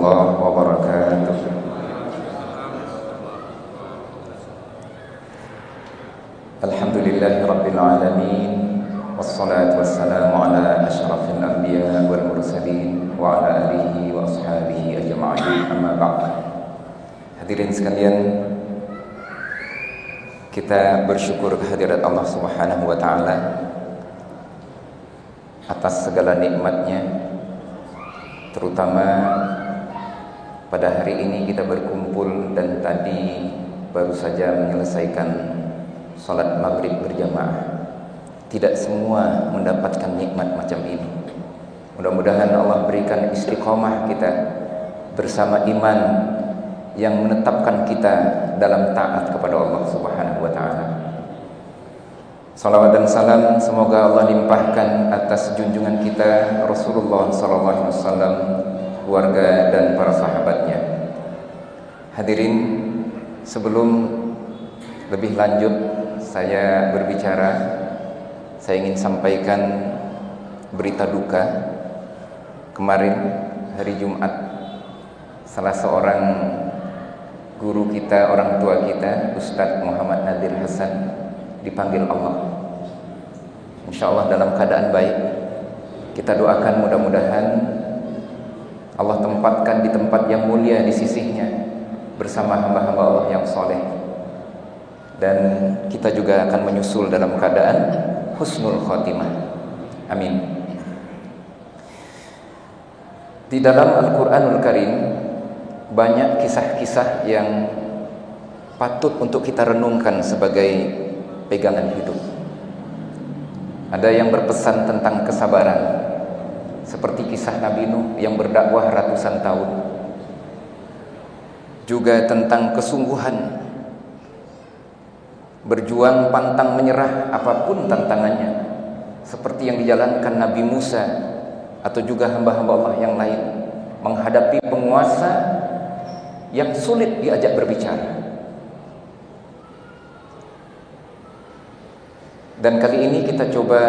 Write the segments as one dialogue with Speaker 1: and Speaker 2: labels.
Speaker 1: warahmatullahi wabarakatuh. Alhamdulillahi rabbil alamin, wassalatu wassalamu ala asyrafil anbiya wal mursalin wa ala alihi wa ashabihi ajma'in, amma ba'd. Hadirin sekalian, kita bersyukur kehadirat Allah Subhanahu wa taala atas segala nikmatnya, terutama pada hari ini kita berkumpul dan tadi baru saja menyelesaikan salat maghrib berjamaah. Tidak semua mendapatkan nikmat macam ini. Mudah-mudahan Allah berikan istiqomah kita bersama iman yang menetapkan kita dalam taat kepada Allah Subhanahu wa taala. Salawat dan salam semoga Allah limpahkan atas junjungan kita Rasulullah sallallahu alaihi wasallam, keluarga dan para sahabatnya. Hadirin, sebelum lebih lanjut saya berbicara, saya ingin sampaikan berita duka. Kemarin hari Jumat, salah seorang guru kita, orang tua kita, Ustadz Muhammad Nadir Hasan, dipanggil Allah. Insya Allah dalam keadaan baik. Kita doakan mudah-mudahan Allah tempatkan di tempat yang mulia di sisinya bersama hamba-hamba Allah yang soleh. Dan kita juga akan menyusul dalam keadaan husnul khotimah. Amin. Di dalam Al-Quranul Karim banyak kisah-kisah yang patut untuk kita renungkan sebagai pegangan hidup. Ada yang berpesan tentang kesabaran, seperti kisah Nabi Nuh yang berdakwah ratusan tahun. Juga tentang kesungguhan, berjuang pantang menyerah apapun tantangannya, seperti yang dijalankan Nabi Musa atau juga hamba-hamba Allah yang lain menghadapi penguasa yang sulit diajak berbicara. Dan kali ini kita coba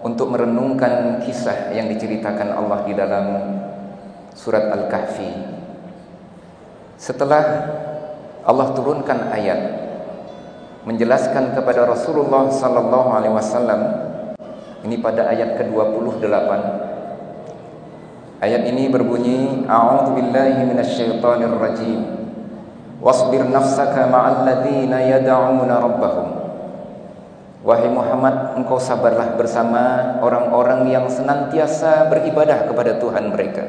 Speaker 1: untuk merenungkan kisah yang diceritakan Allah di dalam surat Al-Kahfi. Setelah Allah turunkan ayat menjelaskan kepada Rasulullah sallallahu alaihi wasallam, ini pada ayat ke-28. Ayat ini berbunyi, A'udzu billahi minasyaitonir rajim. Wasbir nafsaka ma'al ladzina yad'una rabbahum. Wahai Muhammad, engkau sabarlah bersama orang-orang yang senantiasa beribadah kepada Tuhan mereka,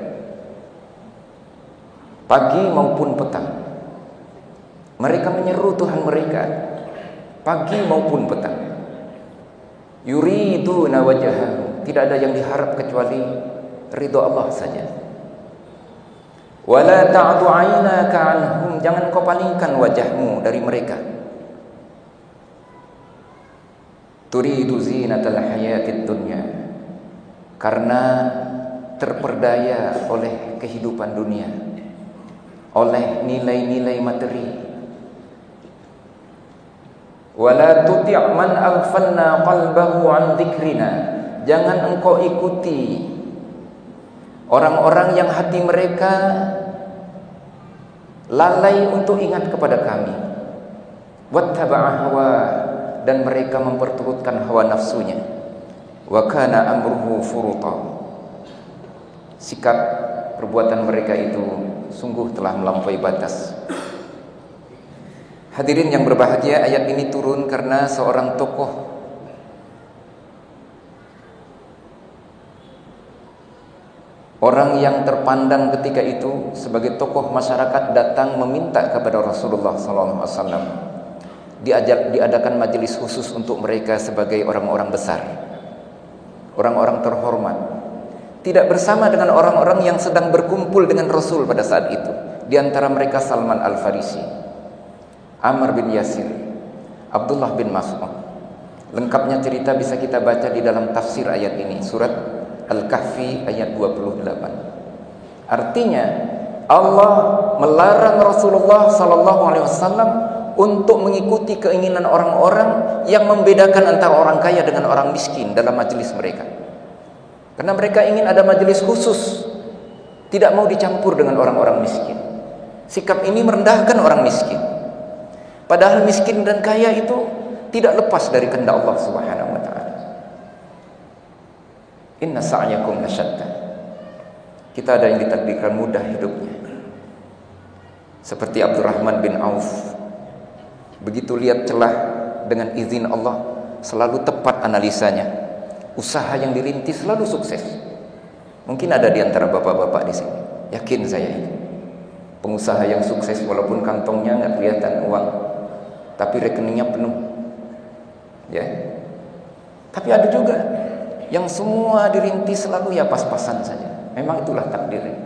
Speaker 1: pagi maupun petang. Mereka menyeru Tuhan mereka pagi maupun petang. Yuriduna wajhahu, tidak ada yang diharap kecuali ridha Allah saja. Wala ta'du 'ainaka 'anhum, jangan kau palingkan wajahmu dari mereka. Turidu zinatal hayatid dunya, karena terperdaya oleh kehidupan dunia, oleh nilai-nilai materi. Wala tuti' man aghfalna qalbahu an dzikrina, jangan engkau ikuti orang-orang yang hati mereka lalai untuk ingat kepada kami. Wattaba'a hawa, dan mereka memperturutkan hawa nafsunya. Wa kana amruhu furuta, sikap perbuatan mereka itu sungguh telah melampaui batas. Hadirin yang berbahagia, ayat ini turun karena seorang tokoh orang yang terpandang ketika itu sebagai tokoh masyarakat datang meminta kepada Rasulullah SAW diadakan majelis khusus untuk mereka sebagai orang-orang besar, orang-orang terhormat, tidak bersama dengan orang-orang yang sedang berkumpul dengan Rasul pada saat itu. Di antara mereka Salman Al-Farisi, Ammar bin Yasir, Abdullah bin Mas'ud. Lengkapnya cerita bisa kita baca di dalam tafsir ayat ini, surat Al-Kahfi ayat 28. Artinya Allah melarang Rasulullah SAW untuk mengikuti keinginan orang-orang yang membedakan antara orang kaya dengan orang miskin dalam majelis mereka. Karena mereka ingin ada majelis khusus tidak mau dicampur dengan orang-orang miskin. Sikap ini merendahkan orang miskin. Padahal miskin dan kaya itu tidak lepas dari kehendak Allah Subhanahu wa taala. Inna sa'yakum lasyatta. Kita ada yang ditakdirkan mudah hidupnya. Seperti Abdurrahman bin Auf. Begitu lihat celah, dengan izin Allah selalu tepat analisanya. Usaha yang dirintis selalu sukses. Mungkin ada di antara bapak-bapak di sini, yakin saya itu. Pengusaha yang sukses walaupun kantongnya nggak kelihatan uang, tapi rekeningnya penuh. Ya. Tapi ada juga yang semua dirintis selalu ya pas-pasan saja. Memang itulah takdirnya.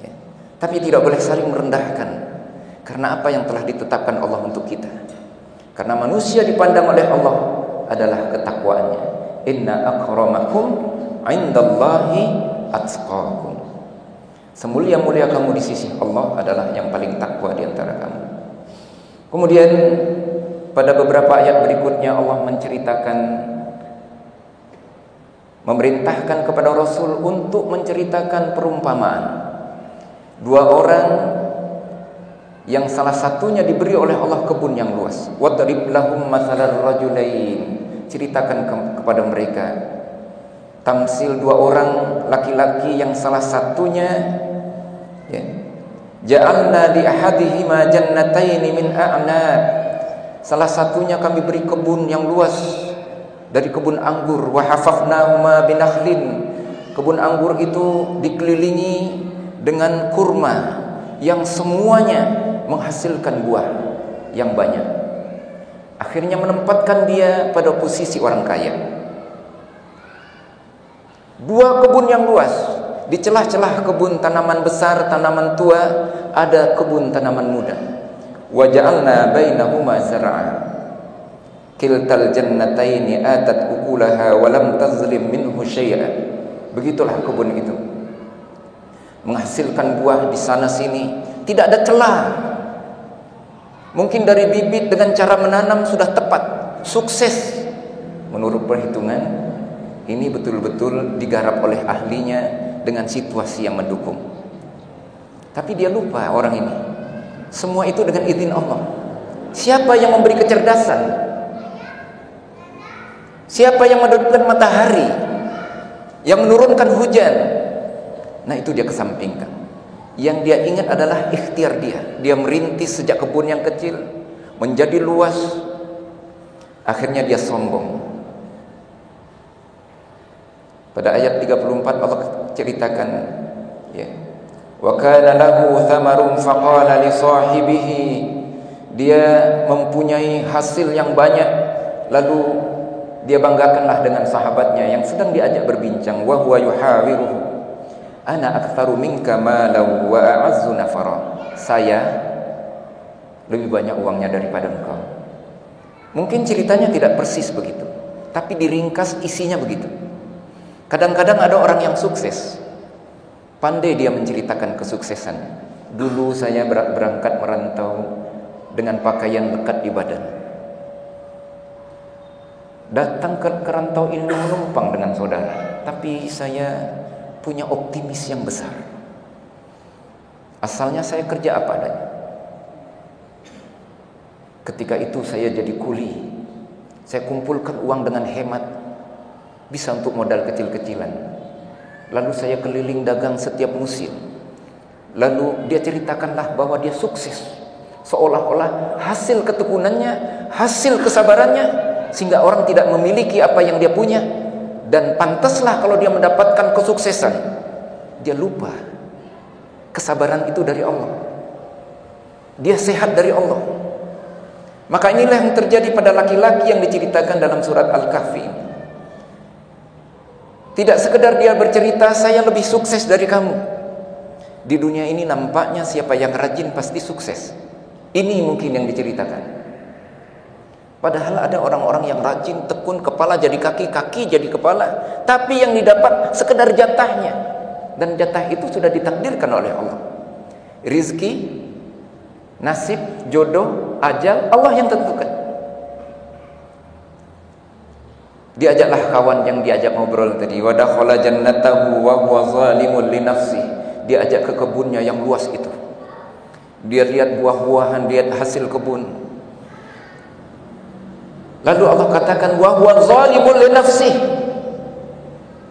Speaker 1: Ya. Tapi tidak boleh saling merendahkan, karena apa yang telah ditetapkan Allah untuk kita. Karena manusia dipandang oleh Allah adalah ketakwaannya. Inna akramakum indallahi atqakum. Semulia-mulia kamu di sisi Allah adalah yang paling takwa di antara kamu. Kemudian pada beberapa ayat berikutnya Allah menceritakan, memerintahkan kepada Rasul untuk menceritakan perumpamaan. Dua orang yang salah satunya diberi oleh Allah kebun yang luas. Wadrib lahum mathalar rajulain. Ceritakan kepada mereka tamsil dua orang laki-laki yang salah satunya ya, ja'alna li ahadihima jannataini min a'nab. Salah satunya kami beri kebun yang luas dari kebun anggur. Wa hafafnahuma binakhlin. Kebun anggur itu dikelilingi dengan kurma yang semuanya menghasilkan buah yang banyak. Akhirnya menempatkan dia pada posisi orang kaya. Dua kebun yang luas, di celah-celah kebun tanaman besar, tanaman tua, ada kebun tanaman muda. Wa ja'alna bainahuma zar'a. Kiltal jannataini atat ukulaha wa lam tazlim minhu syai'an. Begitulah kebun itu. Menghasilkan buah di sana sini, tidak ada celah. Mungkin dari bibit dengan cara menanam sudah tepat, sukses. Menurut perhitungan, ini betul-betul digarap oleh ahlinya dengan situasi yang mendukung. Tapi dia lupa orang ini. Semua itu dengan izin Allah. Siapa yang memberi kecerdasan? Siapa yang menurunkan matahari? Yang menurunkan hujan? Nah, itu dia kesampingkan. Yang dia ingat adalah ikhtiar dia. Dia merintis sejak kebun yang kecil menjadi luas. Akhirnya dia sombong. Pada ayat 34 Allah ceritakan, ya. Wa kana lahu thamarun faqala li sahibihi. Dia mempunyai hasil yang banyak, lalu dia banggakanlah dengan sahabatnya yang sedang diajak berbincang. Wa huwa yuhawiruhu. Ana aktsaru minka malan wa a'azzu nafara. Saya lebih banyak uangnya daripada engkau. Mungkin ceritanya tidak persis begitu, tapi diringkas isinya begitu. Kadang-kadang ada orang yang sukses, pandai dia menceritakan kesuksesan. Dulu saya berangkat merantau dengan pakaian lekat di badan. Datang ke rantau ini menumpang dengan saudara, tapi saya punya optimis yang besar. Asalnya saya kerja apa adanya. Ketika itu saya jadi kuli. Saya kumpulkan uang dengan hemat, bisa untuk modal kecil-kecilan. Lalu saya keliling dagang setiap musim. Lalu dia ceritakanlah bahwa dia sukses, seolah-olah hasil ketekunannya, hasil kesabarannya, sehingga orang tidak memiliki apa yang dia punya. Dan pantaslah kalau dia mendapatkan kesuksesan. Dia lupa kesabaran itu dari Allah. Dia sehat dari Allah. Maka inilah yang terjadi pada laki-laki yang diceritakan dalam surat Al-Kahfi. Tidak sekedar dia bercerita, saya lebih sukses dari kamu. Di dunia ini nampaknya siapa yang rajin pasti sukses. Ini mungkin yang diceritakan. Padahal ada orang-orang yang rajin, tekun, kepala jadi kaki, kaki jadi kepala, tapi yang didapat sekedar jatahnya. Dan jatah itu sudah ditakdirkan oleh Allah. Rizki, nasib, jodoh, ajal, Allah yang tentukan. Diajaklah kawan yang diajak ngobrol tadi, wa dakhala jannatahu wa huwa zalimun li nafsi. Diajak ke kebunnya yang luas itu. Dia lihat buah-buahan, lihat hasil kebun. Lalu Allah katakan wa huwa zalimun li nafsi.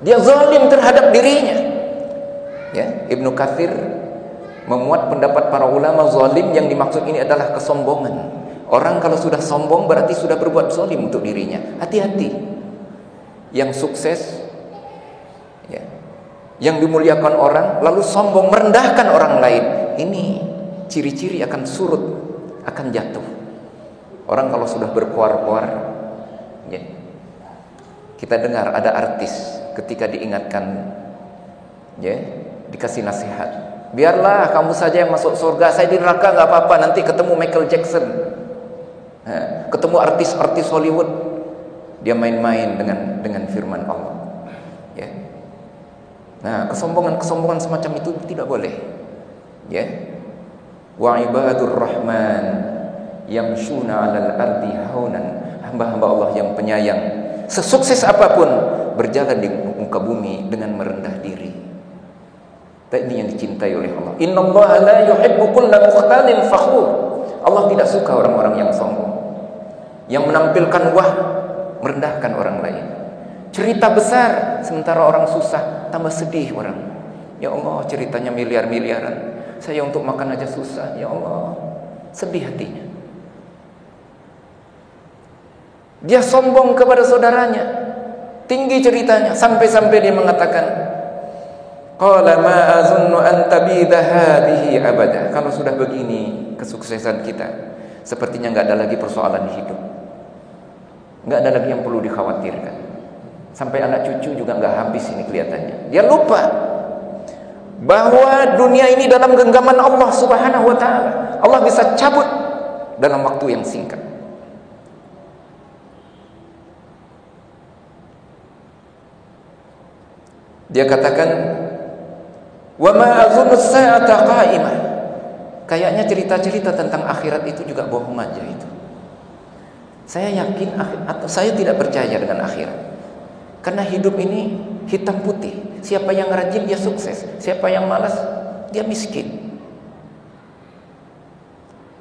Speaker 1: Dia zalim terhadap dirinya. Ya, Ibnu Katsir memuat pendapat para ulama, zalim yang dimaksud ini adalah kesombongan. Orang kalau sudah sombong berarti sudah berbuat zalim untuk dirinya. Hati-hati. Yang sukses, ya, yang dimuliakan orang lalu sombong merendahkan orang lain, ini ciri-ciri akan surut, akan jatuh. Orang kalau sudah berkuar-kuar, ya, kita dengar ada artis ketika diingatkan, ya, dikasih nasihat, biarlah kamu saja yang masuk surga, saya di neraka nggak apa-apa, nanti ketemu Michael Jackson, ketemu artis-artis Hollywood. Dia main-main dengan firman Allah, ya. Nah, kesombongan semacam itu tidak boleh, ya. Wa ibadur rahman yamshuna 'alal ardi haunan. Hamba-hamba Allah yang penyayang, sesukses apapun berjalan di muka bumi dengan merendah diri. Dan ini yang dicintai oleh Allah. Innallaha la yuhibbu kulla mukhtalin fakhur. Allah tidak suka orang-orang yang sombong, yang menampilkan merendahkan orang lain. Cerita besar sementara orang susah, tambah sedih orang. Ya Allah, ceritanya miliar-miliaran, saya untuk makan aja susah. Ya Allah, sedih hatinya. Dia sombong kepada saudaranya, tinggi ceritanya, sampai-sampai dia mengatakan, qala ma azunnu an tabida hadhihi abada. Kalau sudah begini kesuksesan kita, sepertinya enggak ada lagi persoalan hidup. Enggak ada lagi yang perlu dikhawatirkan. Sampai anak cucu juga enggak habis ini kelihatannya. Dia lupa bahwa dunia ini dalam genggaman Allah Subhanahu wa taala. Allah bisa cabut dalam waktu yang singkat. Dia katakan, wa ma azunnu as-sa'ata qa'imah. Kayaknya cerita-cerita tentang akhirat itu juga bohong aja itu. Saya yakin atau saya tidak percaya dengan akhirat. Karena hidup ini hitam putih. Siapa yang rajin dia sukses, siapa yang malas dia miskin.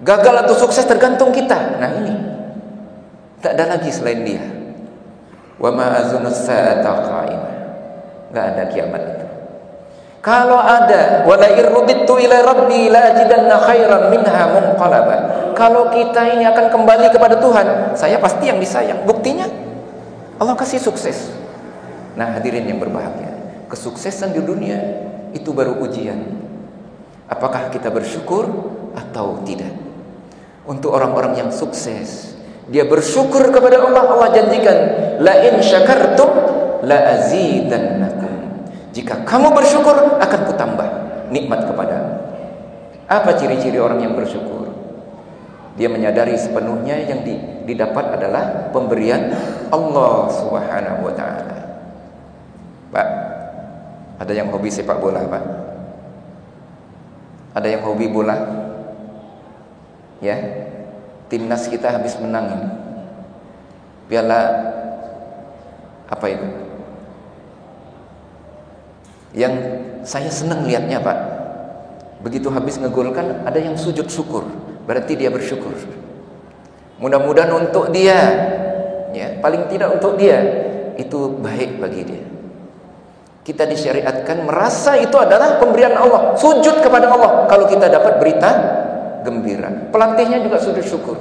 Speaker 1: Gagal atau sukses tergantung kita. Nah ini tak ada lagi selain dia. Wa ma azunnu as-sa'ata qa'imah. Enggak ada kiamat itu. Kalau ada, wala irruditu ila rabbi la ajidanna khairan minha munqalaba. Kalau kita ini akan kembali kepada Tuhan, saya pasti yang disayang. Buktinya Allah kasih sukses. Nah, hadirin yang berbahagia, kesuksesan di dunia itu baru ujian. Apakah kita bersyukur atau tidak? Untuk orang-orang yang sukses, dia bersyukur kepada Allah. Allah janjikan, la in syakartum la azidannakum. Jika kamu bersyukur, akan kutambah nikmat kepadamu. Apa ciri-ciri orang yang bersyukur? Dia menyadari sepenuhnya yang didapat adalah pemberian Allah Subhanahu wa taala. Pak, ada yang hobi sepak bola, Pak? Ada yang hobi bola? Ya. Timnas kita habis menang ini. Piala apa itu? Yang saya senang lihatnya, Pak, begitu habis ngegolkan ada yang sujud syukur, berarti dia bersyukur. Mudah-mudahan untuk dia, ya, paling tidak untuk dia itu baik bagi dia. Kita disyariatkan merasa itu adalah pemberian Allah, sujud kepada Allah kalau kita dapat berita gembira. Pelatihnya juga sujud syukur.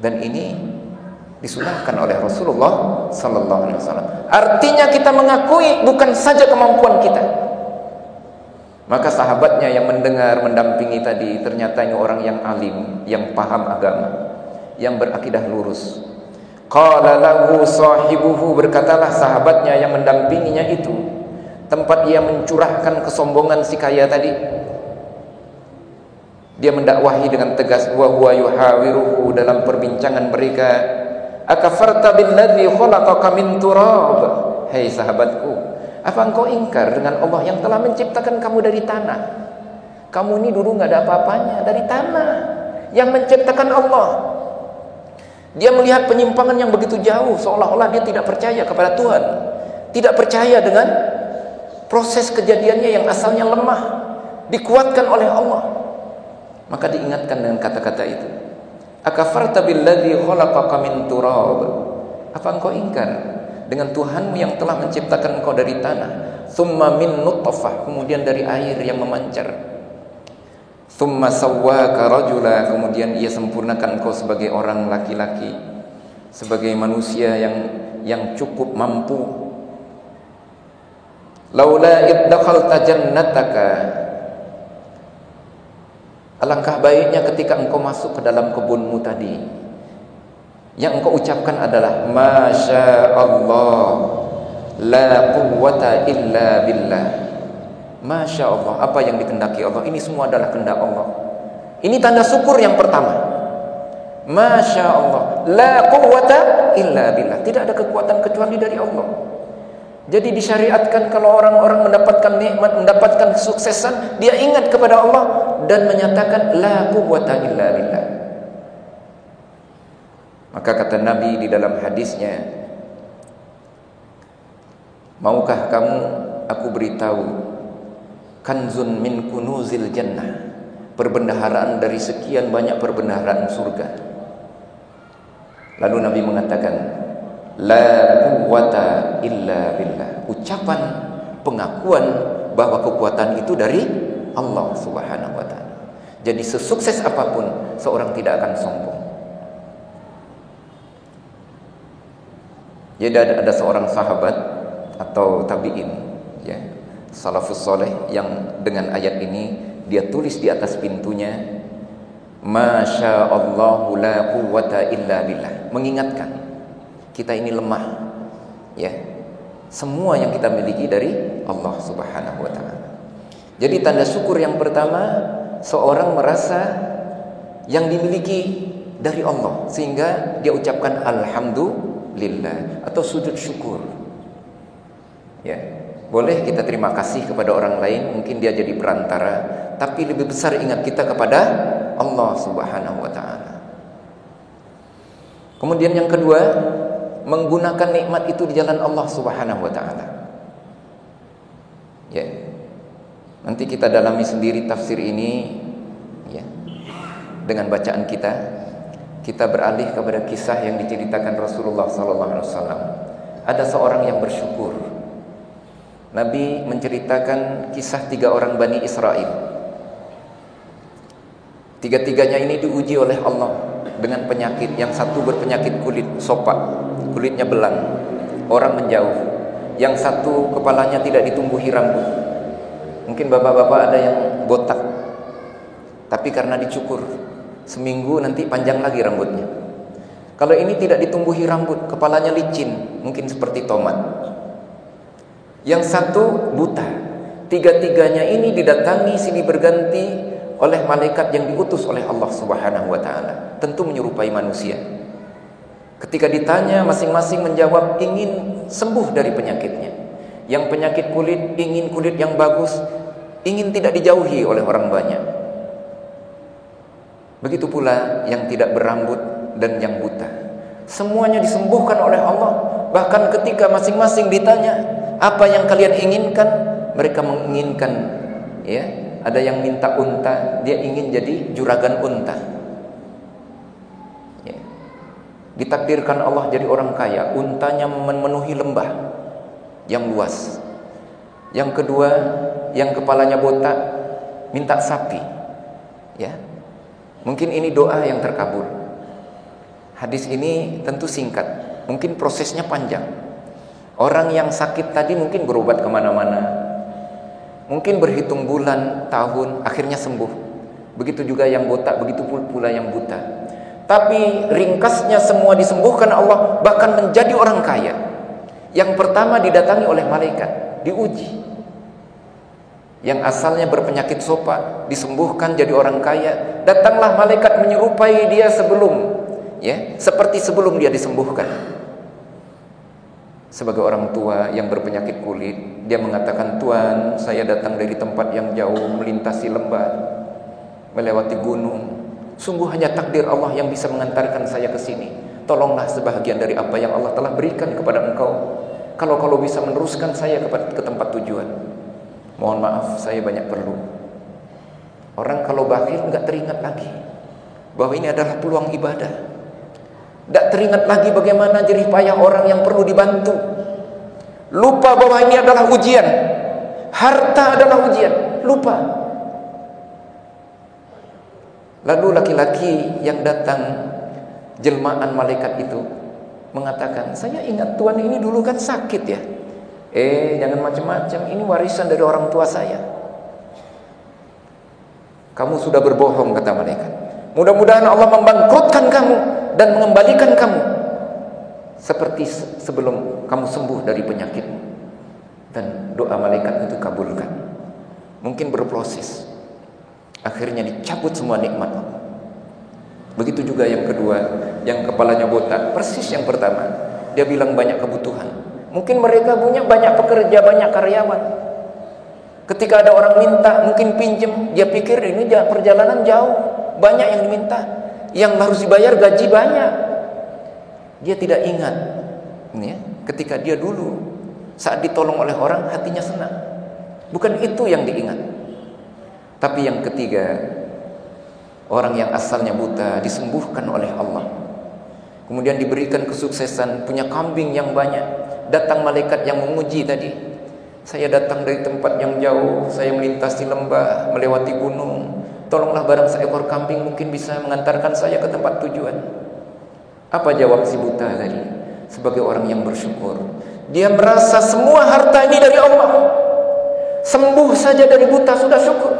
Speaker 1: Dan ini disunahkan oleh Rasulullah sallallahu alaihi wasallam. Artinya kita mengakui bukan saja kemampuan kita. Maka sahabatnya yang mendengar, mendampingi tadi, ternyata ini orang yang alim, yang paham agama, yang berakidah lurus. Qala lahu sahibuhu, berkatalah sahabatnya yang mendampinginya itu, tempat ia mencurahkan kesombongan si kaya tadi, dia mendakwahi dengan tegas, wa huwa yuhawiruhu, dalam perbincangan mereka, akafarta billadzi khalaqaka min turab. Hei sahabatku, apa engkau ingkar dengan Allah yang telah menciptakan kamu dari tanah? Kamu ini dulu enggak ada apa-apanya, dari tanah. Yang menciptakan Allah. Dia melihat penyimpangan yang begitu jauh, seolah-olah dia tidak percaya kepada Tuhan, tidak percaya dengan proses kejadiannya yang asalnya lemah, dikuatkan oleh Allah. Maka diingatkan dengan kata-kata itu, akafarta billadzi khalaqaka min turab, apa engkau ingkar dengan Tuhanmu yang telah menciptakan engkau dari tanah, thumma min nutfah, kemudian dari air yang memancar, thumma sawwaka rajula, kemudian ia sempurnakan engkau sebagai orang laki-laki, sebagai manusia yang cukup mampu. Laula iddakhalta jannataka, alangkah baiknya ketika engkau masuk ke dalam kebunmu tadi, yang engkau ucapkan adalah Masya Allah, la quwwata illa billah. Masya Allah, apa yang dikehendaki Allah, ini semua adalah kehendak Allah. Ini tanda syukur yang pertama. Masya Allah, la quwwata illa billah, tidak ada kekuatan kecuali dari Allah. Jadi disyariatkan kalau orang-orang mendapatkan nikmat, mendapatkan kesuksesan, dia ingat kepada Allah dan menyatakan la quwwata illa billah. Maka kata Nabi di dalam hadisnya, maukah kamu aku beritahu kanzun min kunuzil jannah, perbendaharaan dari sekian banyak perbendaharaan surga. Lalu Nabi mengatakan la quwwata illa billah, ucapan pengakuan bahwa kekuatan itu dari Allah Subhanahu wa taala. Jadi sesukses apapun seorang tidak akan sombong. Jadi ada seorang sahabat atau tabi'in, ya, salafus soleh, yang dengan ayat ini dia tulis di atas pintunya, Masya Allahu la quwwata illa billah, mengingatkan kita ini lemah, ya, semua yang kita miliki dari Allah Subhanahu wa taala. Jadi tanda syukur yang pertama, seorang merasa yang dimiliki dari Allah sehingga dia ucapkan alhamdulillah atau sujud syukur. Ya, boleh kita terima kasih kepada orang lain, mungkin dia jadi perantara, tapi lebih besar ingat kita kepada Allah Subhanahu wa taala. Kemudian yang kedua, menggunakan nikmat itu di jalan Allah Subhanahu wa taala. Ya. Nanti kita dalami sendiri tafsir ini, ya. Dengan bacaan kita beralih kepada kisah yang diceritakan Rasulullah sallallahu alaihi wasallam. Ada seorang yang bersyukur. Nabi menceritakan kisah 3 orang Bani Israel. 3-tiganya ini diuji oleh Allah dengan penyakit. Yang satu berpenyakit kulit sopak, kulitnya belang, orang menjauh. Yang satu kepalanya tidak ditumbuhi rambut. Mungkin bapak-bapak ada yang botak, tapi karena dicukur seminggu nanti panjang lagi rambutnya. Kalau ini tidak ditumbuhi rambut, kepalanya licin, mungkin seperti tomat. Yang satu buta. 3-tiganya ini didatangi silih berganti oleh malaikat yang diutus oleh Allah Subhanahu wa taala, tentu menyerupai manusia. Ketika ditanya, masing-masing menjawab ingin sembuh dari penyakitnya. Yang penyakit kulit ingin kulit yang bagus, ingin tidak dijauhi oleh orang banyak. Begitu pula yang tidak berambut dan yang buta. Semuanya disembuhkan oleh Allah. Bahkan ketika masing-masing ditanya, apa yang kalian inginkan? Mereka menginginkan, ya, ada yang minta unta, dia ingin jadi juragan unta. Ya. Ditakdirkan Allah jadi orang kaya, untanya memenuhi lembah yang luas. Yang kedua, yang kepalanya botak, minta sapi. Ya. Mungkin ini doa yang terkabul. Hadis ini tentu singkat, mungkin prosesnya panjang. Orang yang sakit tadi mungkin berobat kemana-mana, mungkin berhitung bulan, tahun, akhirnya sembuh. Begitu juga yang botak, begitu pula yang buta. Tapi ringkasnya semua disembuhkan Allah, bahkan menjadi orang kaya. Yang pertama didatangi oleh malaikat, diuji. Yang asalnya berpenyakit sopak disembuhkan jadi orang kaya. Datanglah malaikat menyerupai dia sebelum, ya, seperti sebelum dia disembuhkan. Sebagai orang tua yang berpenyakit kulit, dia mengatakan, Tuhan, saya datang dari tempat yang jauh, melintasi lembah, melewati gunung. Sungguh hanya takdir Allah yang bisa mengantarkan saya ke sini. tolonglah sebahagian dari apa yang Allah telah berikan kepada engkau. Kalau bisa meneruskan saya ke tempat tujuan. Mohon maaf, saya banyak perlu. Orang kalau bakhil nggak teringat lagi bahwa ini adalah peluang ibadah. Nggak teringat lagi bagaimana jerih payah orang yang perlu dibantu. Lupa bahwa ini adalah ujian. Harta adalah ujian. Lupa. Lalu laki-laki yang datang jelmaan malaikat itu mengatakan, saya ingat tuan ini dulu kan sakit ya. Jangan macam-macam, ini warisan dari orang tua saya. Kamu sudah berbohong, kata malaikat. Mudah-mudahan Allah membangkrutkan kamu dan mengembalikan kamu seperti sebelum kamu sembuh dari penyakitmu. Dan doa malaikat itu kabulkan. Mungkin berproses. Akhirnya dicabut semua nikmat Allah. Begitu juga yang kedua, yang kepalanya botak, persis yang pertama. Dia bilang banyak kebutuhan. Mungkin mereka punya banyak pekerja, banyak karyawan. Ketika ada orang minta, mungkin pinjem, dia pikir ini perjalanan jauh, banyak yang diminta, yang harus dibayar gaji banyak. Dia tidak ingat, ya, ketika dia dulu saat ditolong oleh orang hatinya senang. Bukan itu yang diingat. Tapi yang ketiga, orang yang asalnya buta disembuhkan oleh Allah. Kemudian diberikan kesuksesan, punya kambing yang banyak. Datang malaikat yang menguji tadi. Saya datang dari tempat yang jauh, saya melintasi lembah, melewati gunung. Tolonglah barang seekor kambing mungkin bisa mengantarkan saya ke tempat tujuan. Apa jawab si buta tadi? Sebagai orang yang bersyukur. Dia merasa semua harta ini dari Allah. Sembuh saja dari buta sudah syukur.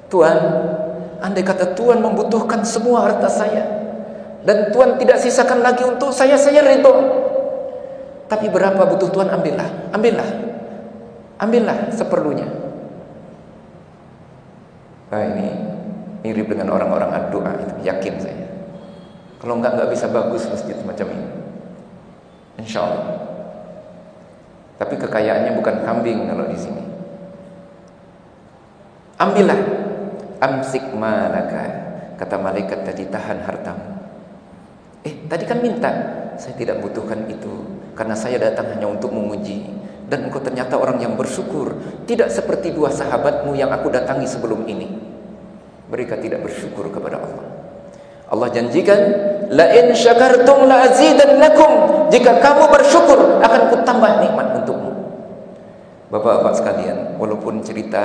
Speaker 1: Tuhan, andai kata Tuhan membutuhkan semua harta saya dan Tuhan tidak sisakan lagi untuk saya ridho. Tapi berapa butuh Tuhan, ambillah seperlunya. Ini mirip dengan orang-orang ad-doa itu, yakin saya. Kalau enggak bisa bagus masjid macam ini, insya Allah. Tapi kekayaannya bukan kambing kalau di sini. Ambillah, amsik malaka, kata malaikat tadi, tahan hartamu. Tadi kan minta, saya tidak butuhkan itu karena saya datang hanya untuk menguji. Dan engkau ternyata orang yang bersyukur, tidak seperti dua sahabatmu yang aku datangi sebelum ini. Mereka tidak bersyukur kepada Allah. Allah janjikan, la in syakartum la azidannakum. Jika kamu bersyukur, akan kutambah nikmat untukmu. Bapak-bapak sekalian, walaupun cerita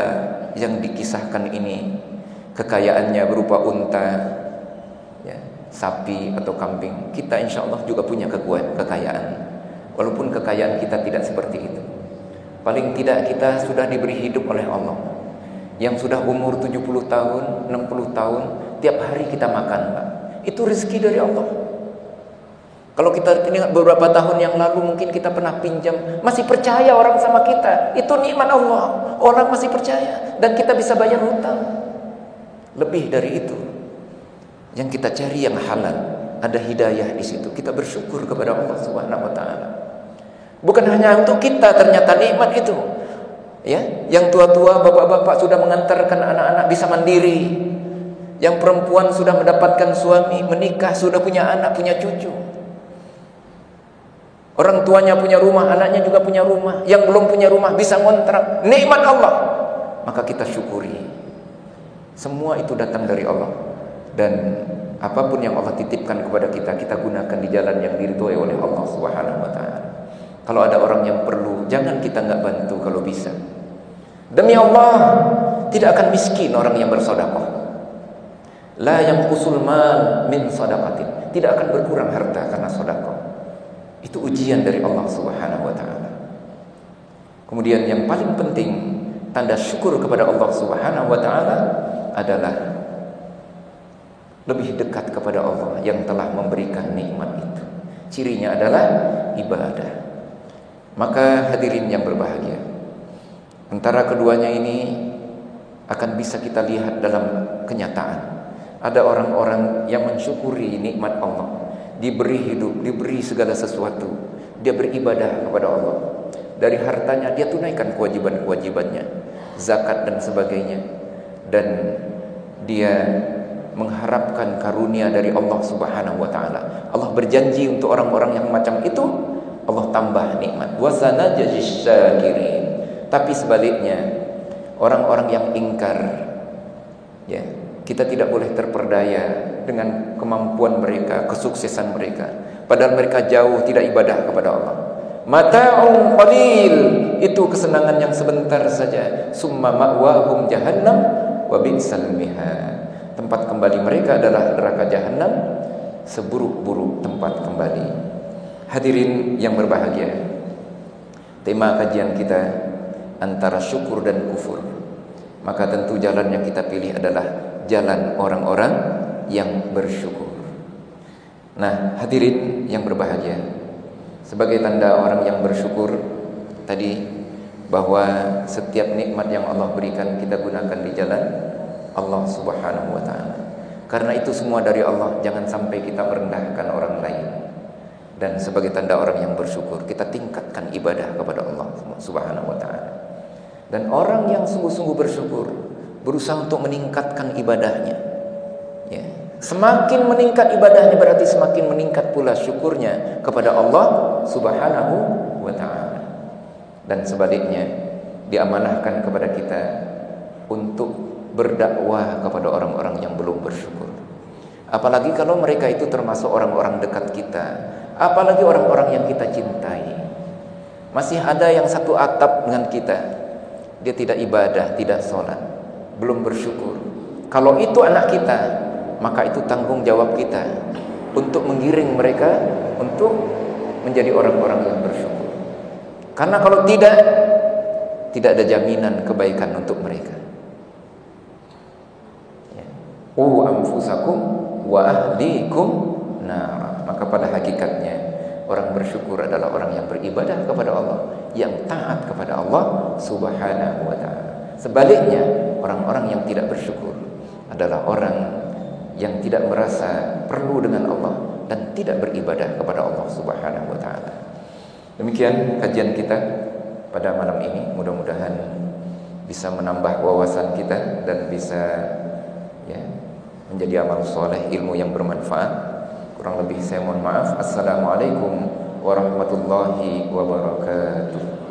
Speaker 1: yang dikisahkan ini kekayaannya berupa unta, ya, sapi atau kambing, kita insya Allah juga punya kekayaan. Walaupun kekayaan kita tidak seperti itu, paling tidak kita sudah diberi hidup oleh Allah. Yang sudah umur 70 tahun, 60 tahun, tiap hari kita makan, Pak. Itu rezeki dari Allah. Kalau kita ingat beberapa tahun yang lalu mungkin kita pernah pinjam, masih percaya orang sama kita, itu nikmat Allah. Orang masih percaya dan kita bisa bayar hutang. Lebih dari itu, yang kita cari yang halal, ada hidayah di situ. Kita bersyukur kepada Allah Subhanahu wa taala. Bukan hanya untuk kita ternyata nikmat itu. Ya, yang tua-tua, bapak-bapak sudah mengantarkan anak-anak bisa mandiri. Yang perempuan sudah mendapatkan suami, menikah, sudah punya anak, punya cucu. Orang tuanya punya rumah, anaknya juga punya rumah. Yang belum punya rumah bisa ngontrak. Nikmat Allah. Maka kita syukuri. Semua itu datang dari Allah. Dan apapun yang Allah titipkan kepada kita, kita gunakan di jalan yang diridhoi oleh Allah Subhanahu wa taala. Kalau ada orang yang perlu, jangan kita enggak bantu kalau bisa. Demi Allah, tidak akan miskin orang yang bersedekah. La yanqusul mal min shadaqatin. Tidak akan berkurang harta karena sedekah. Itu ujian dari Allah Subhanahu wa taala. Kemudian yang paling penting, tanda syukur kepada Allah Subhanahu wa taala adalah lebih dekat kepada Allah yang telah memberikan nikmat itu. Cirinya adalah ibadah. Maka hadirin yang berbahagia, antara keduanya ini akan bisa kita lihat dalam kenyataan. Ada orang-orang yang mensyukuri nikmat Allah, diberi hidup, diberi segala sesuatu, dia beribadah kepada Allah. Dari hartanya dia tunaikan kewajiban-kewajibannya, zakat dan sebagainya, dan dia mengharapkan karunia dari Allah Subhanahu wa taala. Allah berjanji untuk orang-orang yang macam itu Allah tambah nikmat. Wa sanajzis syakirin. Tapi sebaliknya, orang-orang yang ingkar, ya, kita tidak boleh terperdaya dengan kemampuan mereka, kesuksesan mereka, padahal mereka jauh tidak ibadah kepada Allah. Mata'un qalil, itu kesenangan yang sebentar saja. Summa ma'wahum jahannam wa bi'sal mihad. Tempat kembali mereka adalah neraka jahanam, seburuk-buruk tempat kembali. Hadirin yang berbahagia, tema kajian kita antara syukur dan kufur. Maka tentu jalan yang kita pilih adalah jalan orang-orang yang bersyukur. Nah, hadirin yang berbahagia, sebagai tanda orang yang bersyukur tadi, bahwa setiap nikmat yang Allah berikan kita gunakan di jalan Allah Subhanahu wa taala. Karena itu semua dari Allah, jangan sampai kita merendahkan orang lain. Dan sebagai tanda orang yang bersyukur, kita tingkatkan ibadah kepada Allah Subhanahu wa taala. Dan orang yang sungguh-sungguh bersyukur berusaha untuk meningkatkan ibadahnya, ya. Semakin meningkat ibadahnya berarti semakin meningkat pula syukurnya kepada Allah Subhanahu wa taala. Dan sebaliknya, diamanahkan kepada kita untuk berdakwah kepada orang-orang yang belum bersyukur. Apalagi kalau mereka itu termasuk orang-orang dekat kita, apalagi orang-orang yang kita cintai. Masih ada yang satu atap dengan kita, dia tidak ibadah, tidak sholat, belum bersyukur. Kalau itu anak kita, maka itu tanggung jawab kita untuk menggiring mereka untuk menjadi orang-orang yang bersyukur. Karena kalau tidak ada jaminan kebaikan untuk mereka. Anfusakum wa ahlikum nar. Maka pada hakikatnya orang bersyukur adalah orang yang beribadah kepada Allah, yang taat kepada Allah Subhanahu wa taala. Sebaliknya, orang-orang yang tidak bersyukur adalah orang yang tidak merasa perlu dengan Allah dan tidak beribadah kepada Allah Subhanahu wa taala. Demikian kajian kita pada malam ini, mudah-mudahan bisa menambah wawasan kita dan bisa, ya, menjadi amal soleh, ilmu yang bermanfaat. Kurang lebih saya mohon maaf. Assalamualaikum warahmatullahi wabarakatuh.